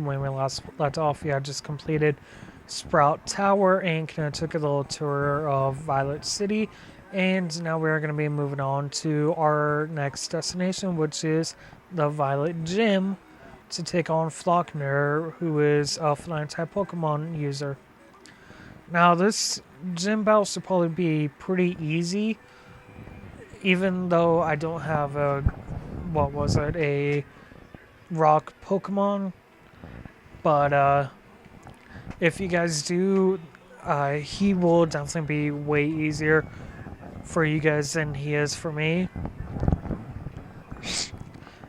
when we last left off, we had just completed Sprout Tower and kind of took a little tour of Violet City. And now we're going to be moving on to our next destination, which is the Violet Gym, to take on Flockner, who is a flying type Pokemon user. Now, this gym battle should probably be pretty easy, even though I don't have a rock Pokemon. But if you guys do, he will definitely be way easier for you guys than he is for me.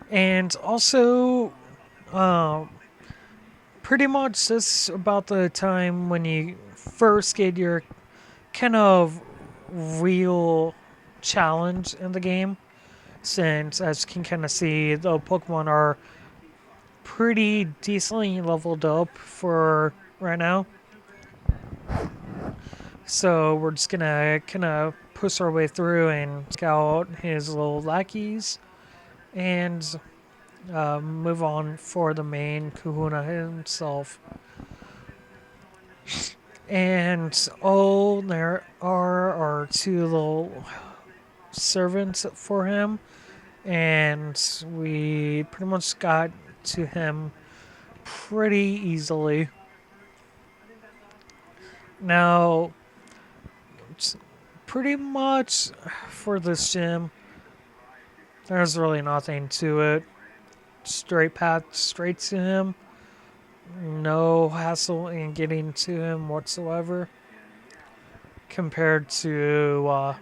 And also, uh, pretty much this about the time when you first get your kind of real challenge in the game. Since, as you can kind of see, the Pokemon are pretty decently leveled up for right now. So we're just gonna kind of push our way through and scout his little lackeys and move on for the main Kahuna himself. And oh, there are our two little servants for him, and we pretty much got to him pretty easily. Now, pretty much for this gym, there's really nothing to it. Straight path straight to him. No hassle in getting to him whatsoever. Compared to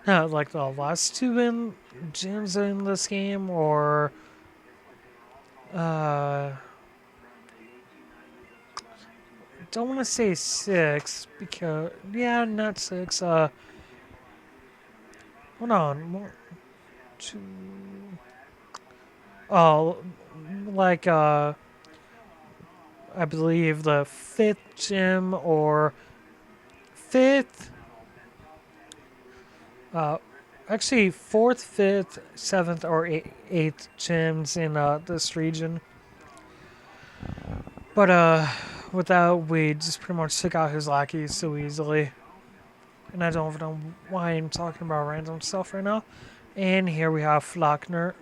like the last two gyms in this game, or don't want to say six because not six. Hold on, two. Oh, like I believe the fifth gym or fifth. Actually, fourth, fifth, seventh, or eighth gyms in this region. But with that, we just pretty much took out his lackeys so easily. And I don't even know why I'm talking about random stuff right now. And here we have Faulkner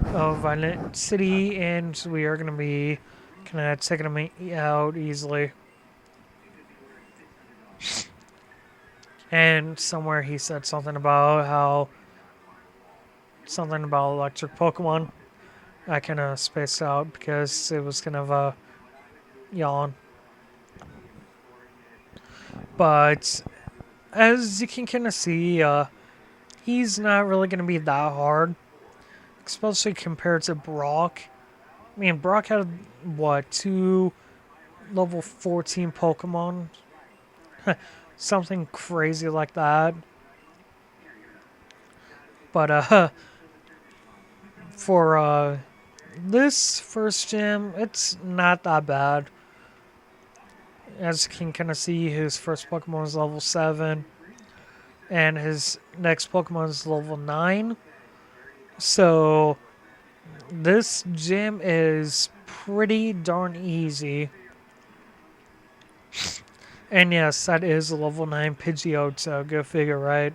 of Violet City, and we are going to be kind of taking him out easily. And somewhere he said something about electric Pokemon. I kind of spaced out because it was kind of a yawn. But as you can kind of see, he's not really going to be that hard, especially compared to Brock. I mean, Brock had, what, two level 14 Pokemon? Something crazy like that. But for this first gym, it's not that bad. As you can kind of see, his first Pokemon is level 7, and his next Pokemon is level 9. So this gym is pretty darn easy. And yes, that is a level 9 Pidgeot, so go figure, right?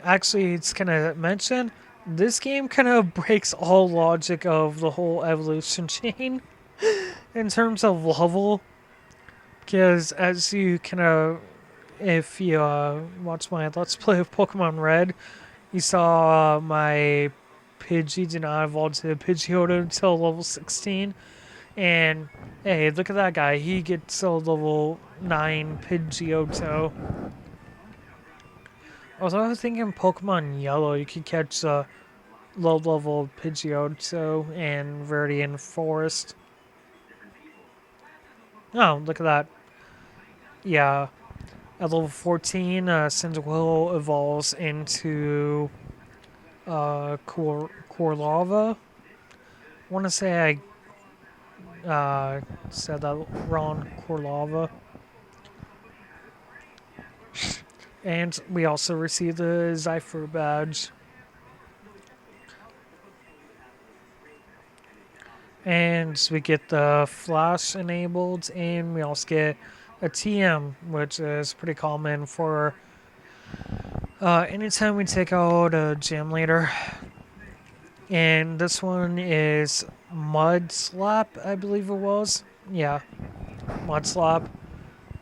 Actually, it's kind of mentioned, this game kind of breaks all logic of the whole evolution chain in terms of level. Because as you kind of, if you watch my Let's Play of Pokemon Red, you saw my Pidgey did not evolve to Pidgeotto until level 16. And hey, look at that guy. He gets a level 9 Pidgeotto. Also, I was thinking Pokemon Yellow, you could catch low-level Pidgeotto and Viridian Forest. Oh, look at that. Yeah. At level 14, Cyndaquil evolves into Corlava. I want to say I said that wrong, Corlava. And we also received the Zypher badge. And we get the flash enabled, and we also get a TM, which is pretty common for anytime we take out a gym leader. And this one is Mud Slap, I believe it was. Yeah, Mud Slap,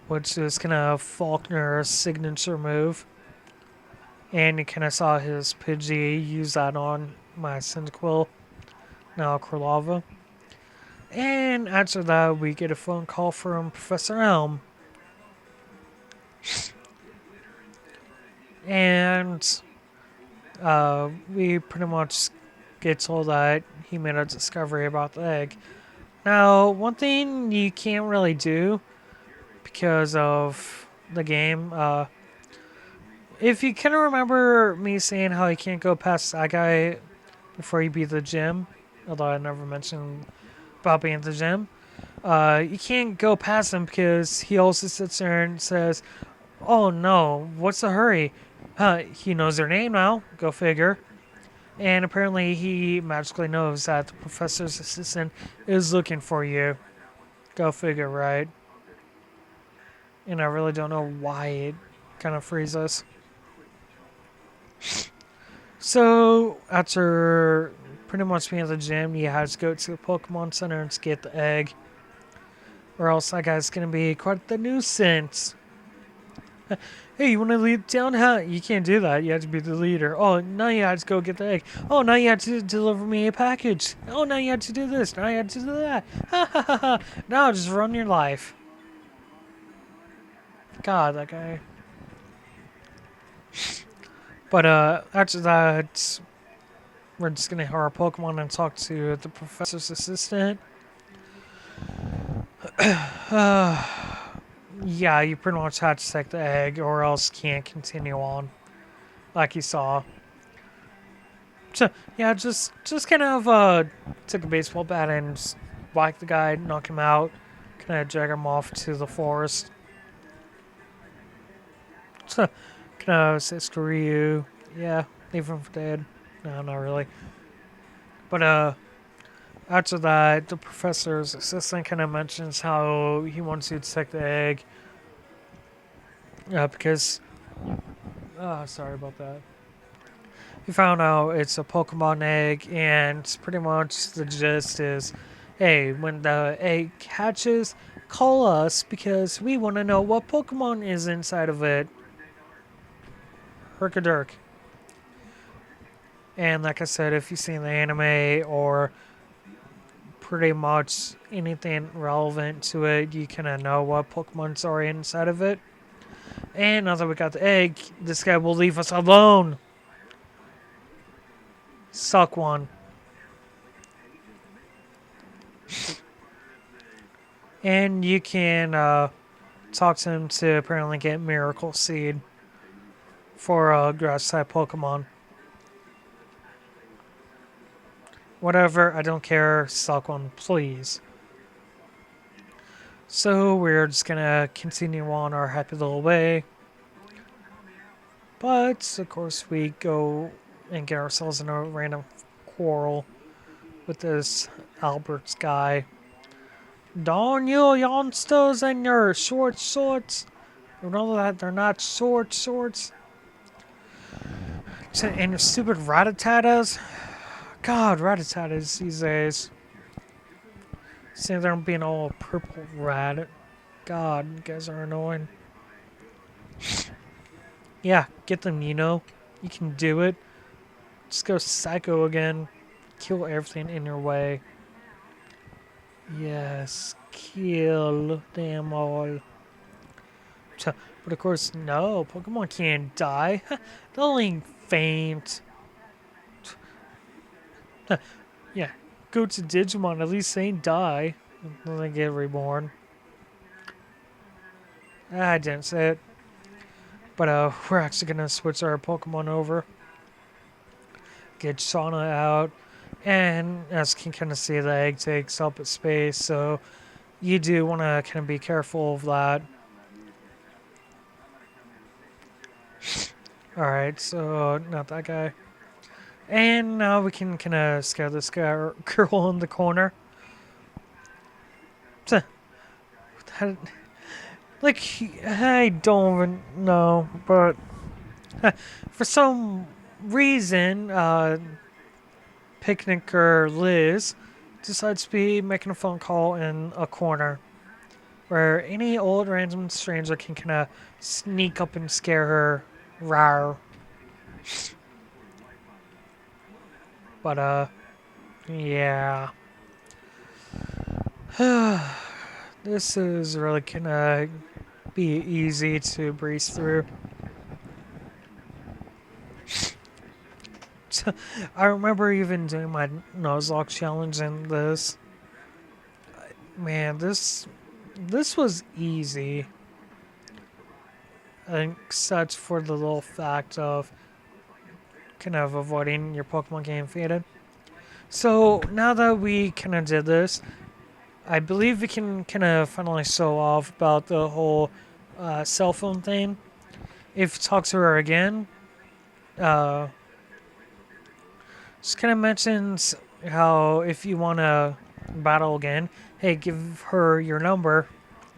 which is kind of Faulkner's signature move. And you kind of saw his Pidgey use that on my Cyndaquil, now Kurlava. And after that, we get a phone call from Professor Elm. And we pretty much get told that he made a discovery about the egg. Now, one thing you can't really do because of the game, if you kind of remember me saying how you can't go past that guy before you beat the gym, although I never mentioned about being at the gym, you can't go past him because he also sits there and says, "Oh no, what's the hurry?" He knows their name now. Go figure. And apparently, he magically knows that the professor's assistant is looking for you. Go figure, right? And I really don't know why it kind of frees us. So, after pretty much being at the gym, you have to go to the Pokemon Center and get the egg. Or else that guy's going to be quite the nuisance. Hey, you want to lead down? Huh? You can't do that. You have to be the leader. Oh, now you have to go get the egg. Oh, now you have to deliver me a package. Oh, now you have to do this. Now you have to do that. Ha ha ha ha. Now just run your life. God, that guy. But after that, we're just gonna hit our Pokemon and talk to the professor's assistant. Yeah, you pretty much have to take the egg, or else can't continue on, like you saw. So yeah, just kind of took a baseball bat and just whack the guy, knock him out, kind of drag him off to the forest. So kind of say screw you. Yeah, leave him for dead. No, not really. But after that, the professor's assistant kind of mentions how he wants you to take the egg. Because, sorry about that. He found out it's a Pokemon egg, and pretty much the gist is, hey, when the egg hatches, call us because we want to know what Pokemon is inside of it. Herkadirk. And like I said, if you've seen the anime or pretty much anything relevant to it, you kind of know what Pokemons are inside of it. And now that we got the egg, this guy will leave us alone. Suck one. And you can talk to him to apparently get Miracle Seed for a grass type Pokemon. Whatever, I don't care. Suck one, please. So we're just gonna continue on our happy little way. But of course, we go and get ourselves in a random quarrel with this Alberts guy. Darn you youngsters and your short shorts. You know that they're not short shorts. And your stupid Rattatatas. God, Rattatatas these days. See, they're being all purple rat. God, you guys are annoying. Yeah, get them, you know. You can do it. Just go psycho again. Kill everything in your way. Yes, kill them all. But of course, no, Pokemon can't die. They'll only faint. Yeah, go to Digimon, at least they ain't die. Then they get reborn. I didn't say it. But we're actually gonna switch our Pokemon over. Get Shauna out. And as you can kind of see, the egg takes up its space, so you do want to kind of be careful of that. Alright, so not that guy. And now we can kind of scare this guy, girl in the corner. Like, I don't even know, but for some reason, Picnicker Liz decides to be making a phone call in a corner where any old random stranger can kind of sneak up and scare her. Rawr. But, yeah. This is really gonna be easy to breeze through. I remember even doing my Nuzlocke challenge in this. Man, this was easy. Except for the little fact of kind of avoiding your Pokemon getting faded. So now that we kind of did this, I believe we can kind of finally show off about the whole cell phone thing. If you talk to her again, uh, just kind of mentions how if you want to battle again, hey, give her your number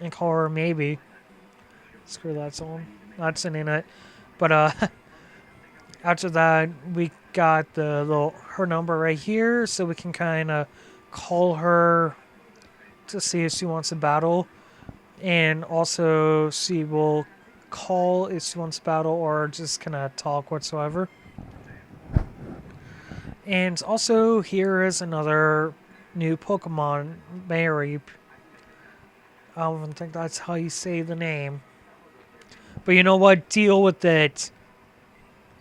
and call her maybe. Screw that song. Not singing it. But after that, we got the little her number right here, so we can kind of call her to see if she wants to battle, and also she will call if she wants to battle or just kind of talk whatsoever. And also, here is another new Pokemon, Mareep. I don't even think that's how you say the name. But you know what? Deal with it.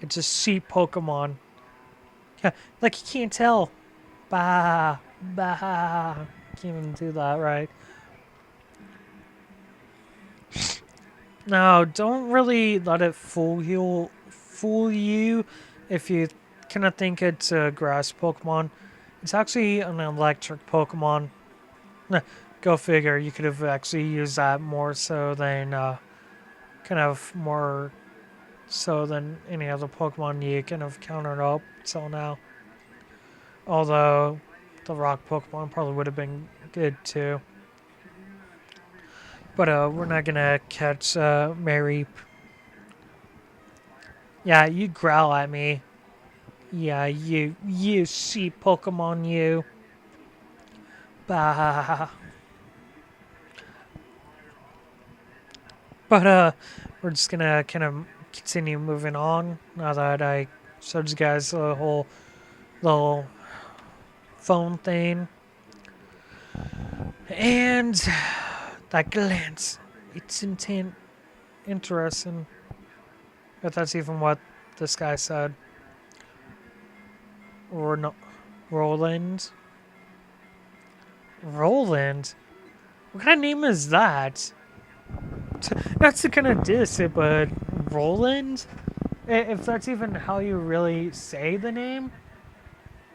It's a sheep Pokemon. Yeah, like you can't tell. Bah, bah. Can't even do that right. No, don't really let it fool you if you kind of think it's a grass Pokemon. It's actually an electric Pokemon. Go figure. You could have actually used that more so than kind of more so than any other Pokemon you kind of countered up till now. Although the rock Pokemon probably would have been good too. But we're not gonna catch Mareep. Yeah, you growl at me. Yeah, you sheep Pokemon, you. Bah. But we're just gonna kind of continue moving on now that I showed you guys the whole little phone thing. And that glance, it's interesting. If that's even what this guy said. Or no, Roland. Roland? What kind of name is that? Not to kind of diss it, but Roland? If that's even how you really say the name.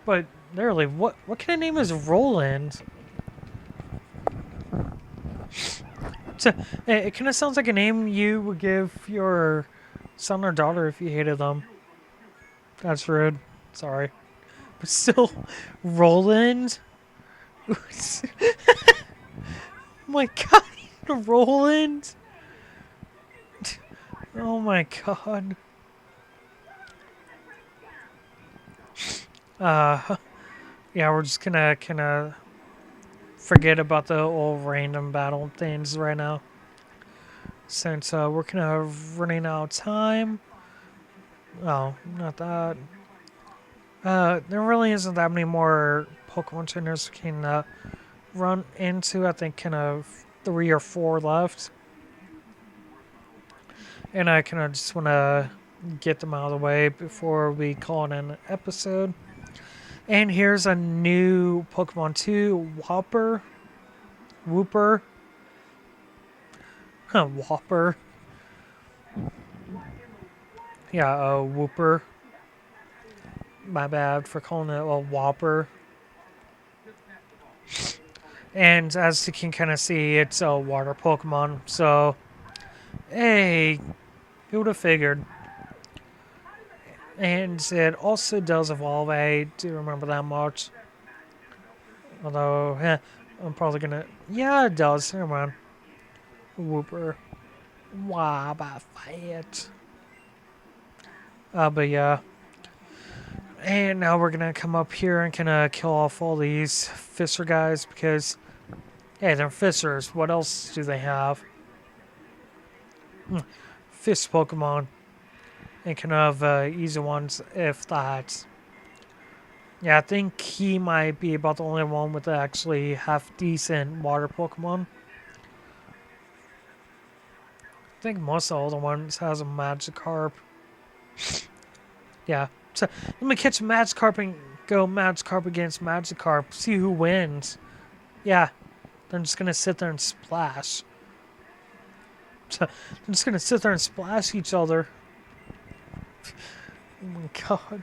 But literally, what kind of name is Roland? So, it kind of sounds like a name you would give your son or daughter if you hated them. That's rude. Sorry. But still, Roland? Oh my god, Roland? Oh my god. Yeah, we're just gonna kind of forget about the old random battle things right now. Since we're kind of running out of time. Oh, not that. There really isn't that many more Pokemon trainers we can run into. I think kind of 3 or 4 left. And I kind of just want to get them out of the way before we call it an episode. And here's a new Pokemon 2, Whopper. Whooper. Whopper. Yeah, Whooper. My bad for calling it a Whopper. And as you can kind of see, it's a water Pokemon. So, hey, who would have figured? And it also does evolve. I do remember that much. Although, I'm probably gonna... Yeah, it does. Never mind. Whooper. Wow, about fight. But yeah. And now we're gonna come up here and kind of kill off all these Fisher guys because, hey, they're Fishers. What else do they have? Fish Pokemon. And kind of easy ones, if that. Yeah, I think he might be about the only one with actually half decent water Pokemon. I think most of the other ones has a Magikarp. Yeah. So let me catch Magikarp and go Magikarp against Magikarp. See who wins. Yeah. They're just gonna sit there and splash. So they're just gonna sit there and splash each other. Oh my god.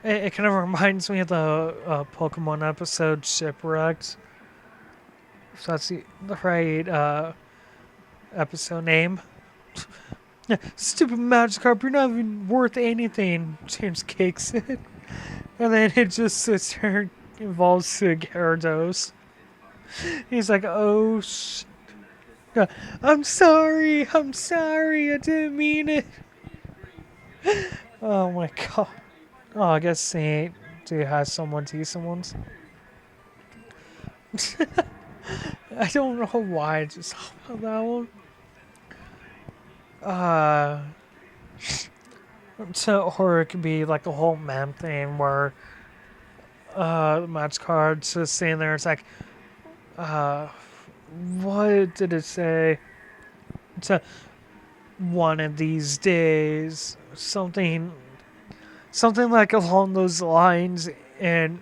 It kind of reminds me of the Pokemon episode Shipwrecked. So that's the right episode name. Stupid Magikarp, you're not even worth anything. James kicks it. And then it just sits there and involves Gyarados. He's like, oh shit. I'm sorry, I didn't mean it. Oh my god. Oh, I guess Saint has someone decent ones. I don't know why I just thought about that one. Or it could be like a whole meme thing where the match card's just sitting there. It's like, what did it say? It's a one of these days, something like along those lines. And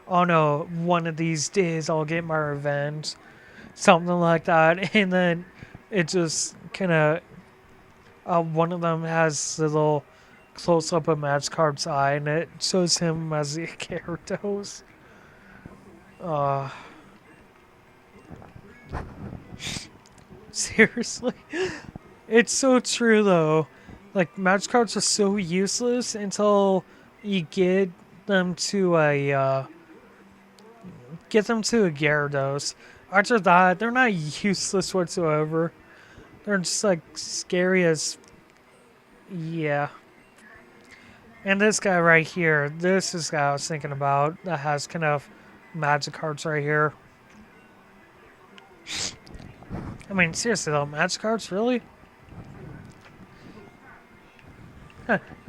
oh no, one of these days I'll get my revenge, something like that. And then it just kind of one of them has a little close up of Magikarp's eye, and it shows him as the Gyarados. Seriously, it's so true though. Like Magikarps are so useless until you get them to a Gyarados. After that, they're not useless whatsoever. They're just like scary as... Yeah. And this guy right here, this is the guy I was thinking about that has kind of Magikarps right here. I mean, seriously though, Magikarps, really?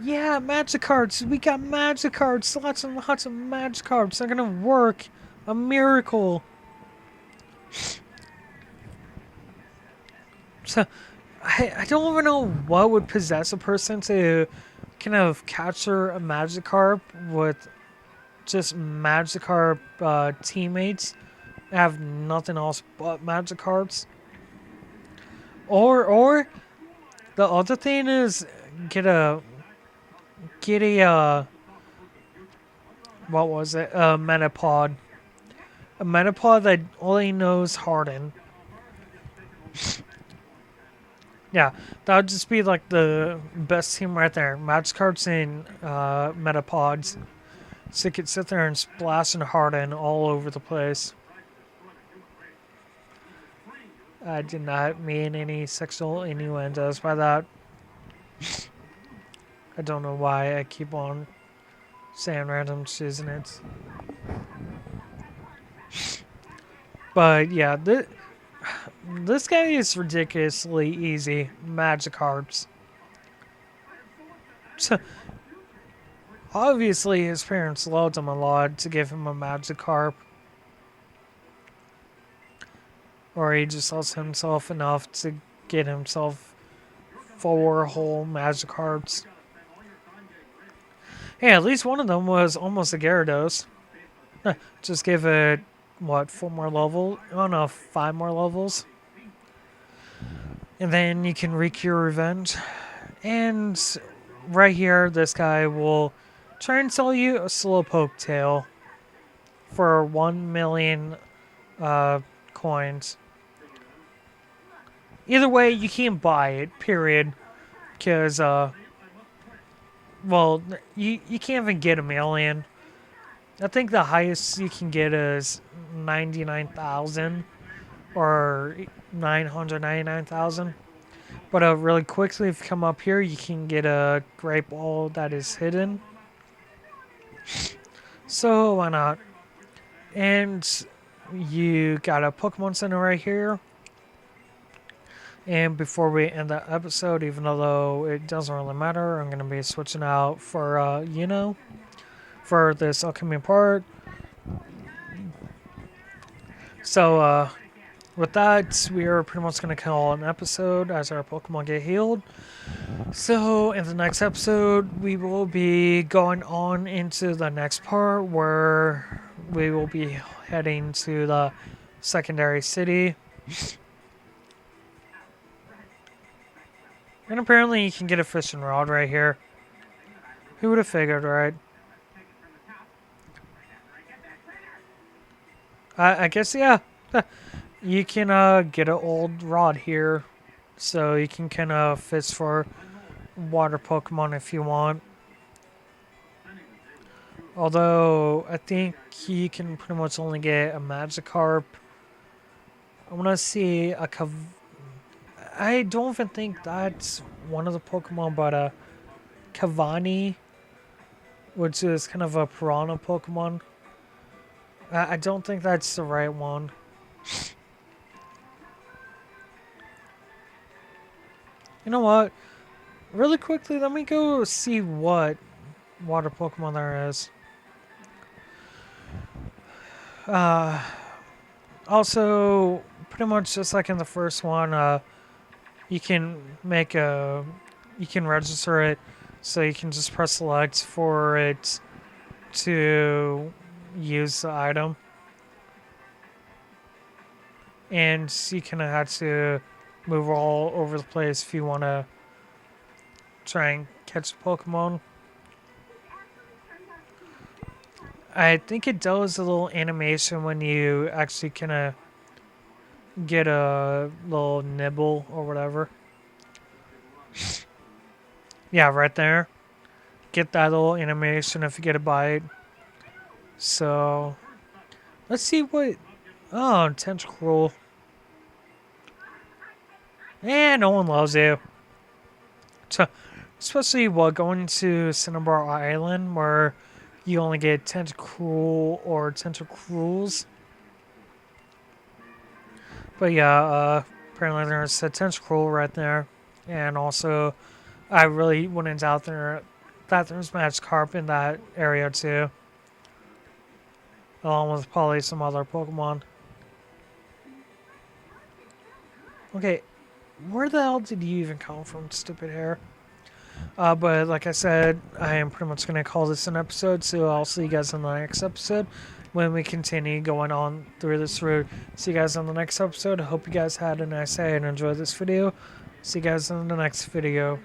Yeah, Magikarps, we got Magikarps, lots and lots of Magikarps. They're gonna work. A miracle. So, I don't even know what would possess a person to kind of capture a Magikarp with just Magikarp teammates and have nothing else but Magikarps. Or the other thing is get a what was it? A Metapod. A Metapod that only knows Harden. Yeah, that would just be like the best team right there. Magikarps and Metapods. So you could sit there and splash and harden all over the place. I did not mean any sexual innuendos by that. I don't know why I keep on saying random shiznits. But yeah, this guy is ridiculously easy. Magikarps. So, obviously, his parents loved him a lot to give him a Magikarp. Or he just loves himself enough to get himself 4 whole Magikarps. Hey, at least one of them was almost a Gyarados. Just give it, what, 4 more levels? Oh no, 5 more levels. And then you can wreak your revenge. And right here, this guy will try and sell you a Slowpoke tail for 1 million coins. Either way, you can't buy it, period. Because, well, you can't even get 1 million. I think the highest you can get is 99,000 or 999,000. But really quickly, if you come up here, you can get a Great Ball that is hidden. So why not? And you got a Pokemon Center right here. And before we end the episode, even though it doesn't really matter, I'm going to be switching out for, for this upcoming part. So, with that, we are pretty much going to call an episode as our Pokemon get healed. So, in the next episode, we will be going on into the next part where we will be heading to the secondary city. And apparently you can get a fishing rod right here. Who would have figured, right? I guess, yeah. You can get an old rod here. So you can kind of fish for water Pokemon if you want. Although, I think you can pretty much only get a Magikarp. I want to see a I don't even think that's one of the Pokemon, but a Cavani, which is kind of a piranha Pokemon. I don't think that's the right one. You know what? Really quickly, let me go see what water Pokemon there is. Also, pretty much just like in the first one, you can you can register it, so you can just press select for it to use the item. And you kind of have to move all over the place if you want to try and catch a Pokemon. I think it does a little animation when you actually kind of get a little nibble or whatever. Yeah, right there. Get that little animation if you get a bite. So, let's see what... Oh, Tentacruel. And no one loves you. So, especially while going to Cinnabar Island, where you only get Tentacruel or Tentacruels. But yeah, apparently there's a Tentacruel right there. And also, I really wouldn't doubt that there's Magikarp in that area too. Along with probably some other Pokemon. Okay, where the hell did you even come from, stupid hair? But like I said, I am pretty much going to call this an episode, so I'll see you guys in the next episode when we continue going on through this route. See you guys on the next episode. I hope you guys had a nice day and enjoyed this video. See you guys in the next video.